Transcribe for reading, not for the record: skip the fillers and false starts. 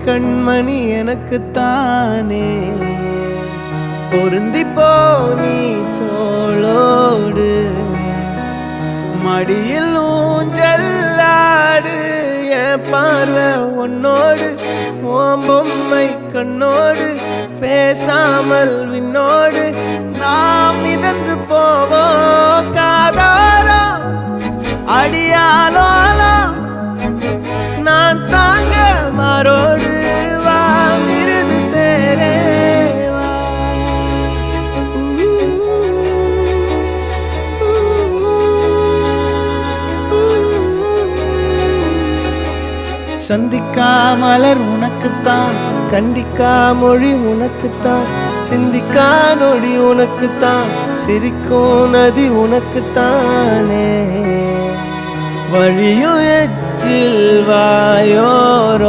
கண்மணி எனக்குத்தானே பொருந்திப்போ நீ தோளோடு மடியில் ஊஞ்சல்லாடு என் பார்வை உன்னோடு ஓம் பொம்மை கண்ணோடு பேசாமல் விண்ணோடு நாம் மிதந்து போவோம் காதாரோ அடியாலோலோ நான் தாங்க மாரோடு வா மிருது தேரே வா சந்திக்கா மலர் உனக்குத்தான் கண்டிக்கா மொழி உனக்குத்தான் சிந்திக்கா நொடி உனக்குத்தான் சிரிக்கும் நதி உனக்குத்தானே வழியும் எச்சில் வாயோரோ